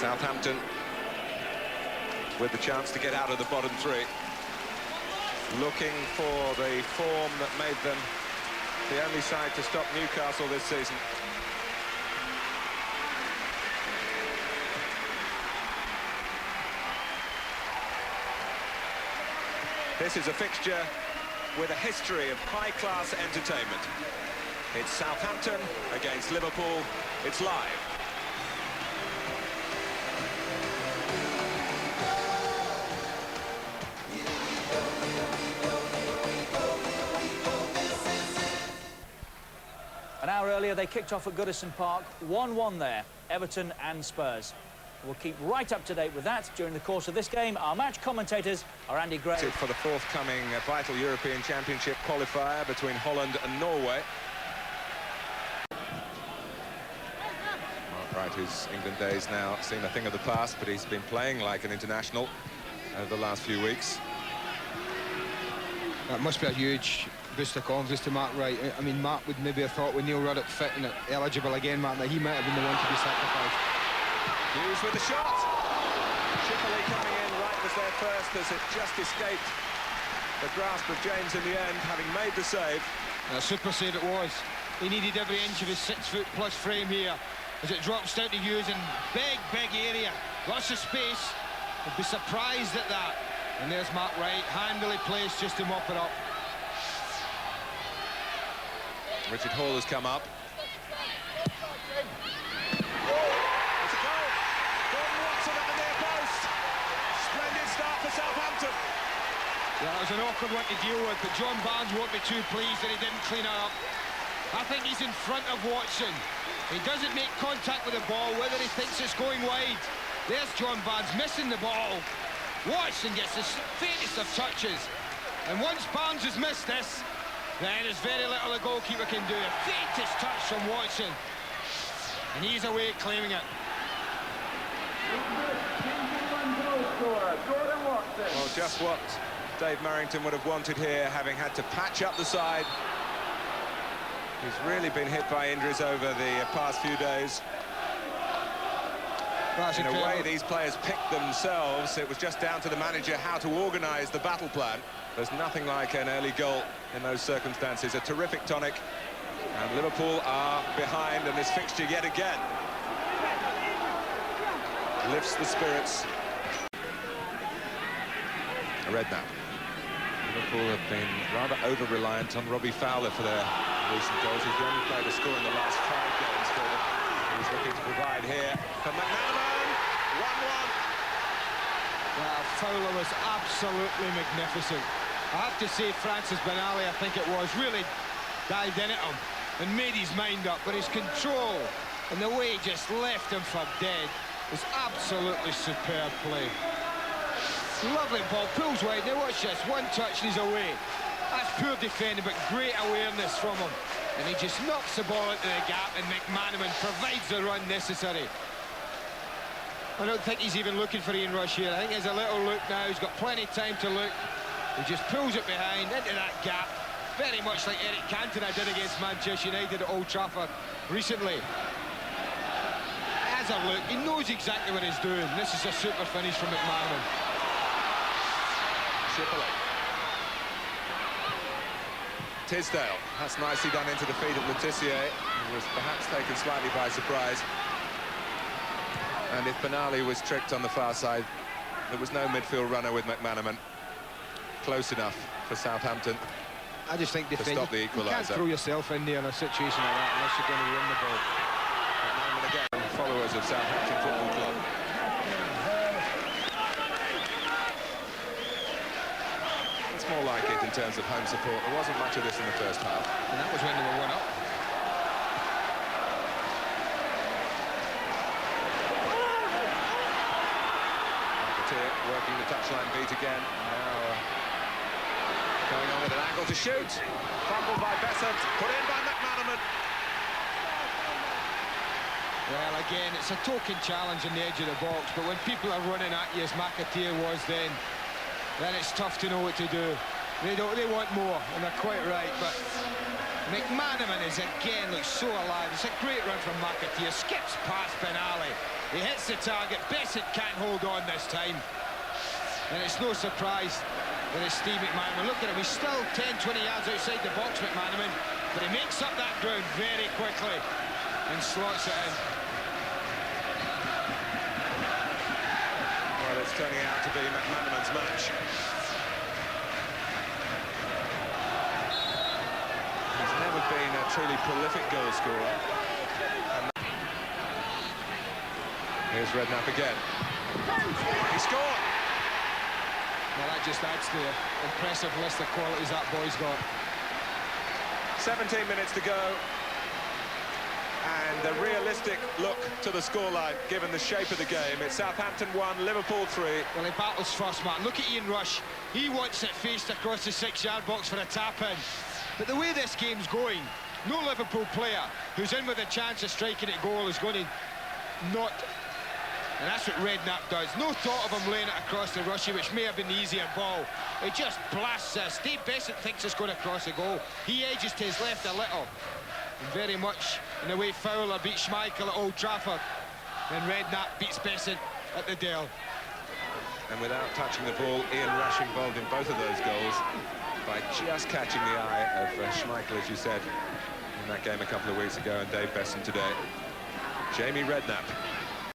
Southampton with the chance to get out of the bottom three, looking for the form that made them the only side to stop Newcastle this season. This is a fixture with a history of high-class entertainment. It's Southampton against Liverpool. It's live. An hour earlier, they kicked off at Goodison Park, 1-1 there, Everton and Spurs. We'll keep right up to date with that during the course of this game. Our match commentators are Andy Gray. For the forthcoming vital European Championship qualifier between Holland and Norway. Mark Wright, whose England days now seem a thing of the past, but he's been playing like an international over the last few weeks. That must be a huge boost of confidence to Mark Wright. I mean, Mark would maybe have thought with Neil Ruddock fit and eligible again, Mark, that he might have been the one to be sacrificed. Hughes with the shot. Shipley coming in right was there first as it just escaped the grasp of James in the end, having made the save. A super save it was. He needed every inch of his 6-foot-plus frame here as it drops down to Hughes in big area. Lots of space. I'd be surprised at that. And there's Mark Wright, handily placed just to mop it up. Richard Hall has come up. Southampton. Yeah, that was an awkward one to deal with, but John Barnes won't be too pleased that he didn't clean it up. I think he's in front of Watson. He doesn't make contact with the ball, whether he thinks it's going wide. There's John Barnes missing the ball. Watson gets the faintest of touches. And once Barnes has missed this, then there's very little a goalkeeper can do. A faintest touch from Watson. And he's away claiming it. Well, just what Dave Marrington would have wanted here, having had to patch up the side. He's really been hit by injuries over the past few days. In a way, these players picked themselves. It was just down to the manager how to organise the battle plan. There's nothing like an early goal in those circumstances. A terrific tonic. And Liverpool are behind, and this fixture yet again lifts the spirits. Redknapp. Liverpool have been rather over-reliant on Robbie Fowler for their recent goals. He's the only player to score in the last 5 games for them. He's looking to provide here for McManaman. 1-1. Well, Fowler was absolutely magnificent. I have to say, Francis Benali, I think it was, really dived in at him and made his mind up. But his control and the way he just left him for dead was absolutely superb play. Lovely ball, pulls wide. Now watch this, one touch and he's away. That's poor defending, but great awareness from him. And he just knocks the ball into the gap, and McManaman provides the run necessary. I don't think he's even looking for Ian Rush here. I think there's a little look now. He's got plenty of time to look. He just pulls it behind into that gap, very much like Eric Cantona did against Manchester United at Old Trafford recently. Has a look. He knows exactly what he's doing. This is a super finish from McManaman. Shipley. Tisdale. That's nicely done into the feet of Letitia. He was perhaps taken slightly by surprise. And if Benali was tricked on the far side, there was no midfield runner with McManaman. Close enough for Southampton. I just think to stop the equaliser. You can't throw yourself in there in a situation like that unless you're going to win the ball. McManaman again, followers of Southampton Football Club. More like it in terms of home support. There wasn't much of this in the first half. And that was when they were 1 up. McAteer working the touchline beat again. Now going on with an angle to shoot. Fumbled by Bessant, put in by McManaman. Well, again, it's a token challenge on the edge of the box, but when people are running at you as McAteer was then it's tough to know what to do. They want more, and they're quite right, but McManaman is again looks so alive. It's a great run from McAteer. Skips past Benali. He hits the target. Bessett can't hold on this time. And it's no surprise that it's Steve McManaman. Look at him. He's still 10-20 yards outside the box, McManaman. But he makes up that ground very quickly and slots it in. Well, it's turning out to be McManaman's match. He's never been a truly prolific goal scorer. And here's Redknapp again. He scored! Well, that just adds to the impressive list of qualities that boy's got. 17 minutes to go. And a realistic look to the scoreline, given the shape of the game. It's Southampton 1, Liverpool 3. Well, he battles first, Martin. Look at Ian Rush. He wants it faced across the 6-yard box for a tap-in. But the way this game's going, no Liverpool player who's in with a chance of striking at goal is going to not... And that's what Redknapp does. No thought of him laying it across the Rushy, which may have been the easier ball. He just blasts it. Steve Bessett thinks it's going to cross the goal. He edges to his left a little. And very much in the way Fowler beat Schmeichel at Old Trafford. And Redknapp beats Bessett at the Dell. And without touching the ball, Ian Rush involved in both of those goals by just catching the eye of Schmeichel, as you said, in that game a couple of weeks ago, and Dave Besson today. Jamie Redknapp